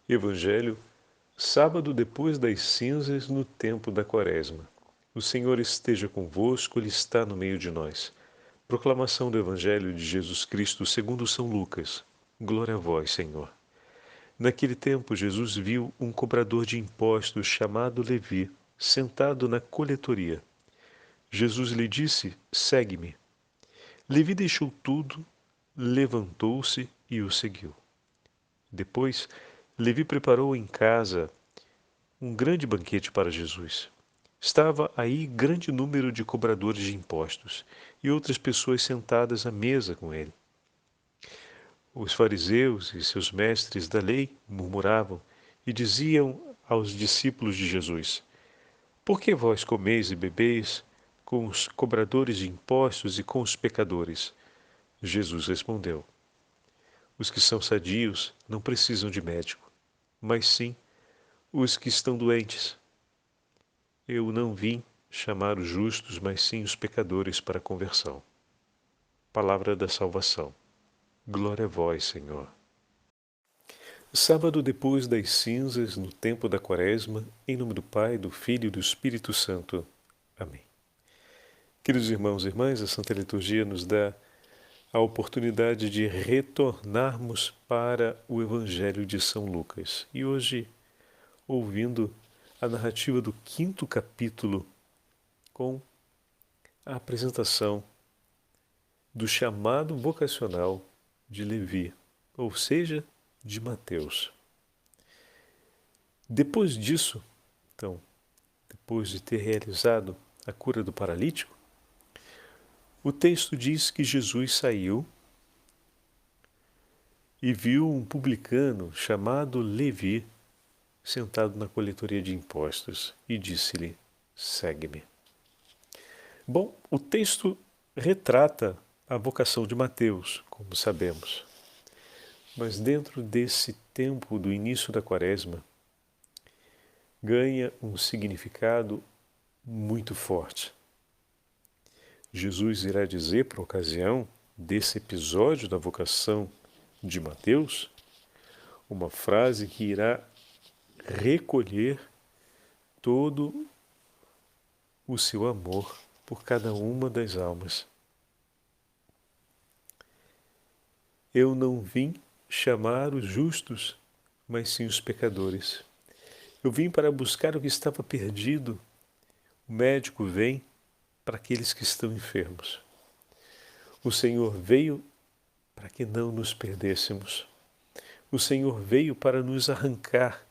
Evangelho, sábado depois das cinzas, no tempo da Quaresma. O Senhor esteja convosco, Ele está no meio de nós. Proclamação do Evangelho de Jesus Cristo segundo São Lucas. Glória a vós, Senhor. Naquele tempo, Jesus viu um cobrador de impostos chamado Levi, sentado na coletoria. Jesus lhe disse: segue-me. Levi deixou tudo, levantou-se e o seguiu. Depois, Levi preparou em casa um grande banquete para Jesus. Estava aí grande número de cobradores de impostos e outras pessoas sentadas à mesa com ele. Os fariseus e seus mestres da lei murmuravam e diziam aos discípulos de Jesus: por que vós comeis e bebeis com os cobradores de impostos e com os pecadores? Jesus respondeu: os que são sadios não precisam de médico, mas sim os que estão doentes. Eu não vim chamar os justos, mas sim os pecadores para a conversão. Palavra da salvação. Glória a vós, Senhor. Sábado depois das cinzas, no tempo da Quaresma, em nome do Pai, do Filho e do Espírito Santo. Amém. Queridos irmãos e irmãs, a Santa Liturgia nos dá a oportunidade de retornarmos para o Evangelho de São Lucas. E hoje, ouvindo a narrativa do 5º capítulo, com a apresentação do chamado vocacional de Levi, ou seja, de Mateus. Depois disso, então, depois de ter realizado a cura do paralítico, o texto diz que Jesus saiu e viu um publicano chamado Levi sentado na coletoria de impostos e disse-lhe: segue-me. Bom, o texto retrata a vocação de Mateus, como sabemos. Mas dentro desse tempo do início da Quaresma, ganha um significado muito forte. Jesus irá dizer, por ocasião desse episódio da vocação de Mateus, uma frase que irá recolher todo o seu amor por cada uma das almas. Eu não vim chamar os justos, mas sim os pecadores. Eu vim para buscar o que estava perdido. O médico vem para aqueles que estão enfermos. O Senhor veio para que não nos perdêssemos. O Senhor veio para nos arrancar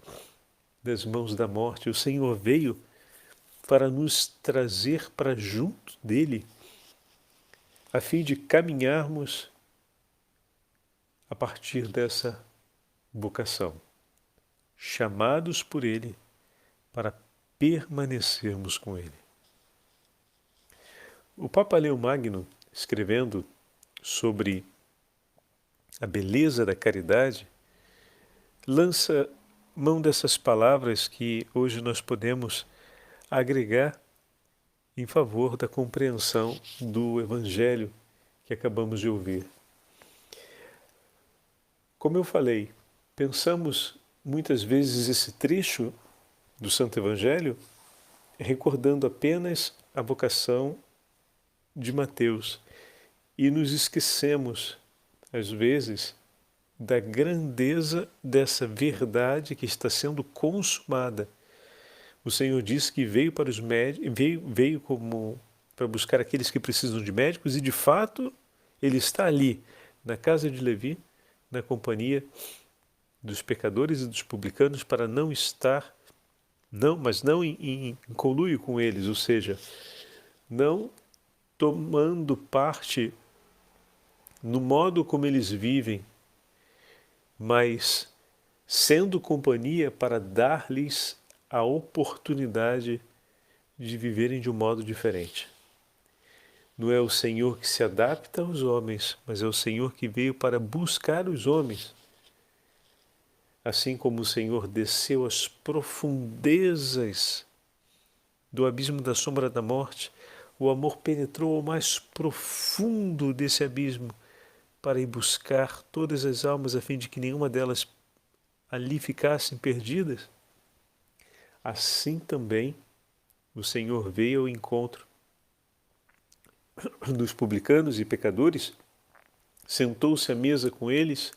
das mãos da morte. O Senhor veio para nos trazer para junto dele, a fim de caminharmos a partir dessa vocação, chamados por ele para permanecermos com ele. O Papa Leão Magno, escrevendo sobre a beleza da caridade, lança mão dessas palavras que hoje nós podemos agregar em favor da compreensão do Evangelho que acabamos de ouvir. Como eu falei, pensamos muitas vezes esse trecho do Santo Evangelho recordando apenas a vocação de Mateus e nos esquecemos, às vezes, da grandeza dessa verdade que está sendo consumada. O Senhor disse que veio para os médicos, veio como para buscar aqueles que precisam de médicos e, de fato, ele está ali, na casa de Levi, na companhia dos pecadores e dos publicanos, para não estar, mas não em conluio com eles, ou seja, não tomando parte no modo como eles vivem, mas sendo companhia para dar-lhes a oportunidade de viverem de um modo diferente. Não é o Senhor que se adapta aos homens, mas é o Senhor que veio para buscar os homens. Assim como o Senhor desceu às profundezas do abismo da sombra da morte, o amor penetrou ao mais profundo desse abismo para ir buscar todas as almas a fim de que nenhuma delas ali ficassem perdidas. Assim também o Senhor veio ao encontro dos publicanos e pecadores, sentou-se à mesa com eles,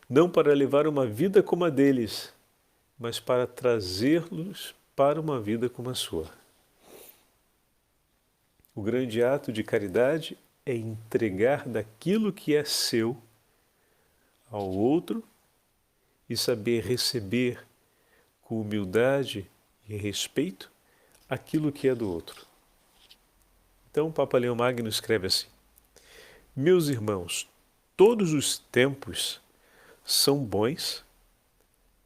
não para levar uma vida como a deles, mas para trazê-los para uma vida como a sua. O grande ato de caridade é entregar daquilo que é seu ao outro e saber receber com humildade e respeito aquilo que é do outro. Então o Papa Leão Magno escreve assim: Meus irmãos, todos os tempos são bons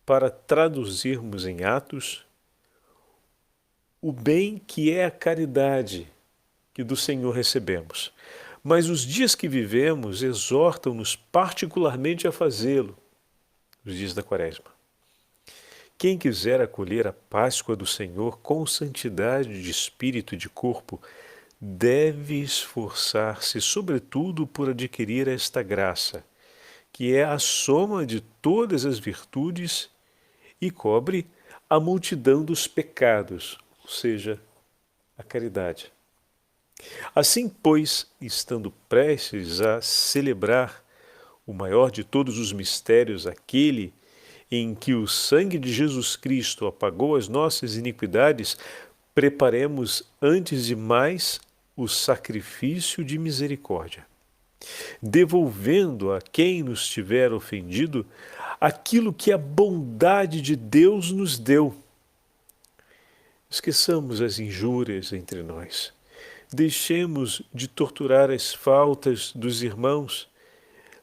para traduzirmos em atos o bem que é a caridade que do Senhor recebemos. Mas os dias que vivemos exortam-nos particularmente a fazê-lo, os dias da Quaresma. Quem quiser acolher a Páscoa do Senhor com santidade de espírito e de corpo, deve esforçar-se, sobretudo, por adquirir esta graça, que é a soma de todas as virtudes e cobre a multidão dos pecados, ou seja, a caridade. Assim, pois, estando prestes a celebrar o maior de todos os mistérios, aquele em que o sangue de Jesus Cristo apagou as nossas iniquidades, preparemos antes de mais o sacrifício de misericórdia, devolvendo a quem nos tiver ofendido aquilo que a bondade de Deus nos deu. Esqueçamos as injúrias entre nós. Deixemos de torturar as faltas dos irmãos.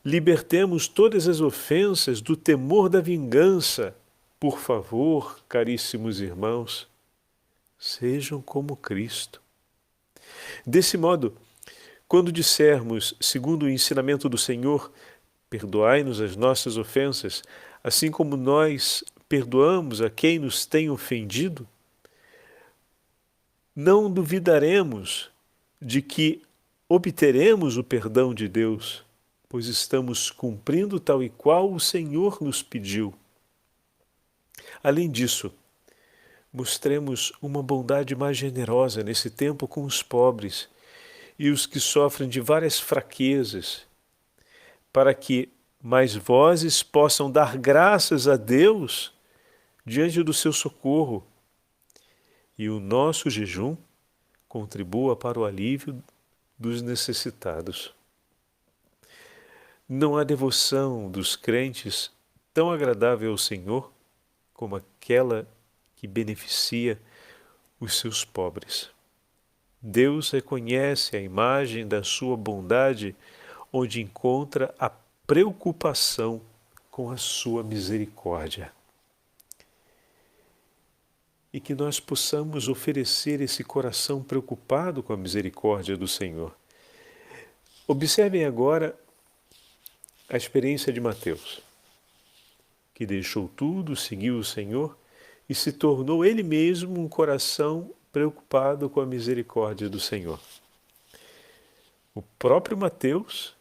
Libertemos todas as ofensas do temor da vingança. Por favor, caríssimos irmãos, sejam como Cristo. Desse modo, quando dissermos, segundo o ensinamento do Senhor, perdoai-nos as nossas ofensas, assim como nós perdoamos a quem nos tem ofendido, não duvidaremos de que obteremos o perdão de Deus, pois estamos cumprindo tal e qual o Senhor nos pediu. Além disso, mostremos uma bondade mais generosa nesse tempo com os pobres e os que sofrem de várias fraquezas, para que mais vozes possam dar graças a Deus diante do seu socorro e o nosso jejum contribua para o alívio dos necessitados. Não há devoção dos crentes tão agradável ao Senhor como aquela que beneficia os seus pobres. Deus reconhece a imagem da sua bondade onde encontra a preocupação com a sua misericórdia. E que nós possamos oferecer esse coração preocupado com a misericórdia do Senhor. Observem agora a experiência de Mateus, que deixou tudo, seguiu o Senhor e se tornou ele mesmo um coração preocupado com a misericórdia do Senhor. O próprio Mateus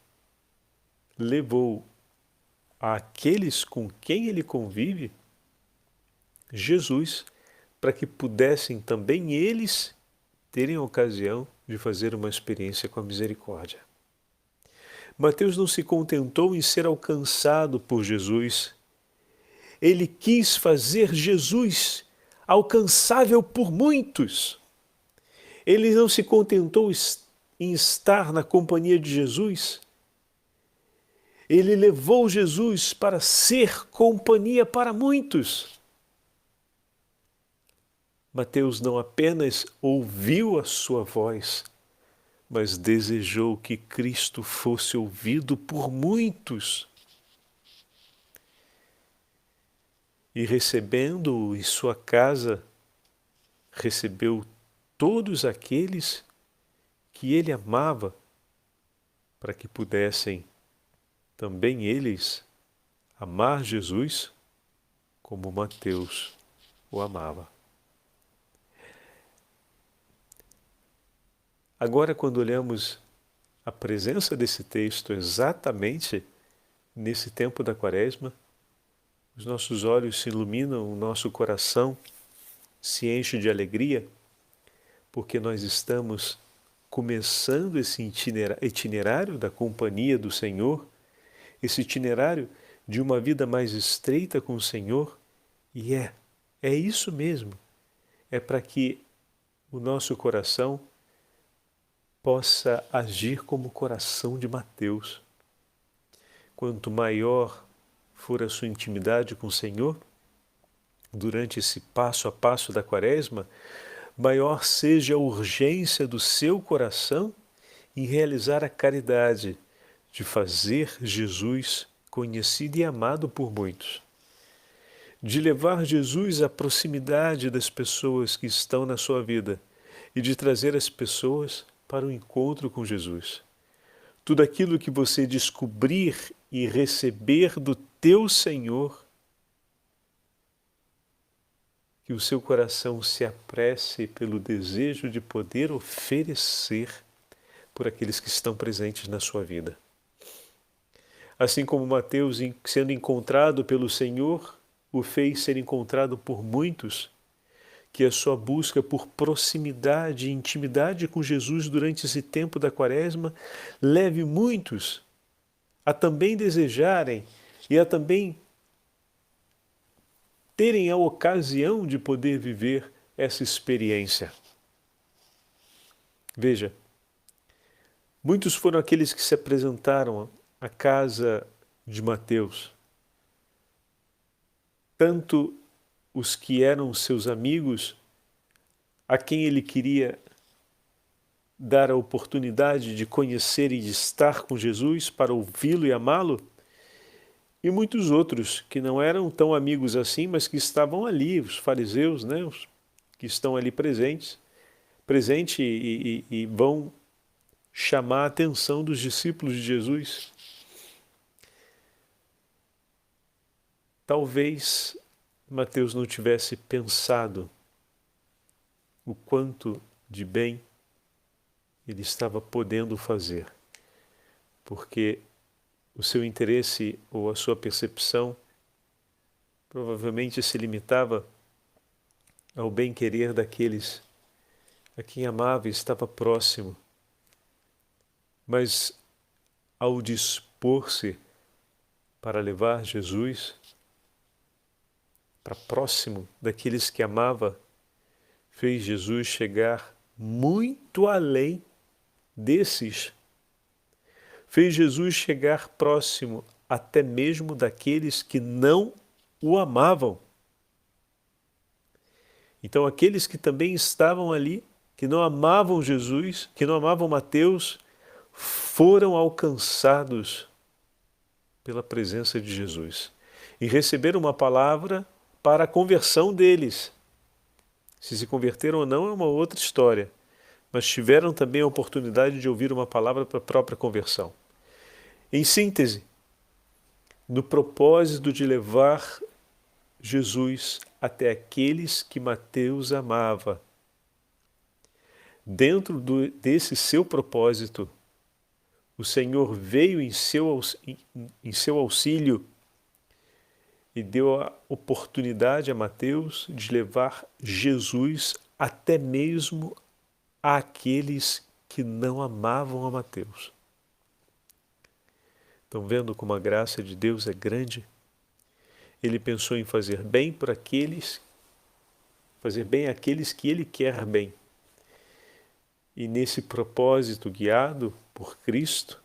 levou àqueles com quem ele convive Jesus, para que pudessem também eles terem a ocasião de fazer uma experiência com a misericórdia. Mateus não se contentou em ser alcançado por Jesus. Ele quis fazer Jesus alcançável por muitos. Ele não se contentou em estar na companhia de Jesus. Ele levou Jesus para ser companhia para muitos. Mateus não apenas ouviu a sua voz, mas desejou que Cristo fosse ouvido por muitos. E recebendo-o em sua casa, recebeu todos aqueles que ele amava, para que pudessem também eles amar Jesus como Mateus o amava. Agora, quando olhamos a presença desse texto exatamente nesse tempo da Quaresma, os nossos olhos se iluminam, o nosso coração se enche de alegria, porque nós estamos começando esse itinerário da companhia do Senhor, esse itinerário de uma vida mais estreita com o Senhor, e é isso mesmo, é para que o nosso coração possa agir como o coração de Mateus. Quanto maior for a sua intimidade com o Senhor, durante esse passo a passo da Quaresma, maior seja a urgência do seu coração em realizar a caridade de fazer Jesus conhecido e amado por muitos, de levar Jesus à proximidade das pessoas que estão na sua vida e de trazer as pessoas para o encontro com Jesus. Tudo aquilo que você descobrir e receber do teu Senhor, que o seu coração se apresse pelo desejo de poder oferecer por aqueles que estão presentes na sua vida. Assim como Mateus, sendo encontrado pelo Senhor, o fez ser encontrado por muitos, que a sua busca por proximidade e intimidade com Jesus durante esse tempo da Quaresma leve muitos a também desejarem e a também terem a ocasião de poder viver essa experiência. Veja, muitos foram aqueles que se apresentaram à casa de Mateus, tanto os que eram seus amigos, a quem ele queria dar a oportunidade de conhecer e de estar com Jesus para ouvi-lo e amá-lo, e muitos outros que não eram tão amigos assim, mas que estavam ali, os fariseus, né, os que estão ali presentes e vão chamar a atenção dos discípulos de Jesus. Talvez Mateus não tivesse pensado o quanto de bem ele estava podendo fazer, porque o seu interesse ou a sua percepção provavelmente se limitava ao bem-querer daqueles a quem amava e estava próximo. Mas ao dispor-se para levar Jesus para próximo daqueles que amava, fez Jesus chegar muito além desses. Fez Jesus chegar próximo até mesmo daqueles que não o amavam. Então aqueles que também estavam ali, que não amavam Jesus, que não amavam Mateus, foram alcançados pela presença de Jesus e receberam uma palavra para a conversão deles. Se converteram ou não é uma outra história, mas tiveram também a oportunidade de ouvir uma palavra para a própria conversão. Em síntese, no propósito de levar Jesus até aqueles que Mateus amava, dentro desse seu propósito, o Senhor veio em seu auxílio e deu a oportunidade a Mateus de levar Jesus até mesmo àqueles que não amavam a Mateus. Estão vendo como a graça de Deus é grande? Ele pensou em fazer bem àqueles que Ele quer bem. E nesse propósito guiado por Cristo,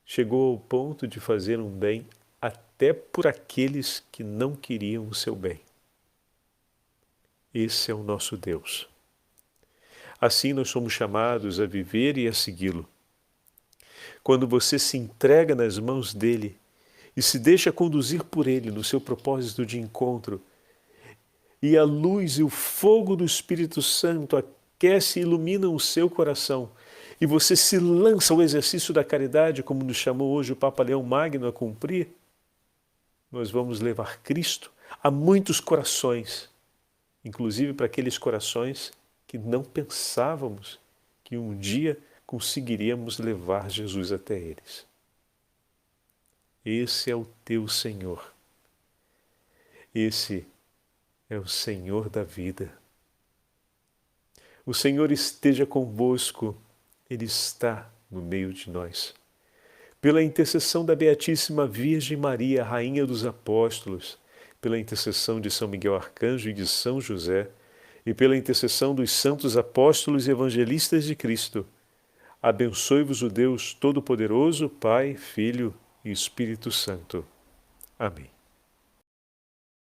chegou ao ponto de fazer um bem até por aqueles que não queriam o seu bem. Esse é o nosso Deus. Assim nós somos chamados a viver e a segui-lo. Quando você se entrega nas mãos dele e se deixa conduzir por ele no seu propósito de encontro, e a luz e o fogo do Espírito Santo aquece e iluminam o seu coração, e você se lança ao exercício da caridade, como nos chamou hoje o Papa Leão Magno a cumprir, nós vamos levar Cristo a muitos corações, inclusive para aqueles corações que não pensávamos que um dia conseguiríamos levar Jesus até eles. Esse é o teu Senhor. Esse é o Senhor da vida. O Senhor esteja convosco, Ele está no meio de nós. Pela intercessão da Beatíssima Virgem Maria, Rainha dos Apóstolos, pela intercessão de São Miguel Arcanjo e de São José, e pela intercessão dos santos apóstolos e evangelistas de Cristo, abençoe-vos o Deus Todo-Poderoso, Pai, Filho e Espírito Santo. Amém.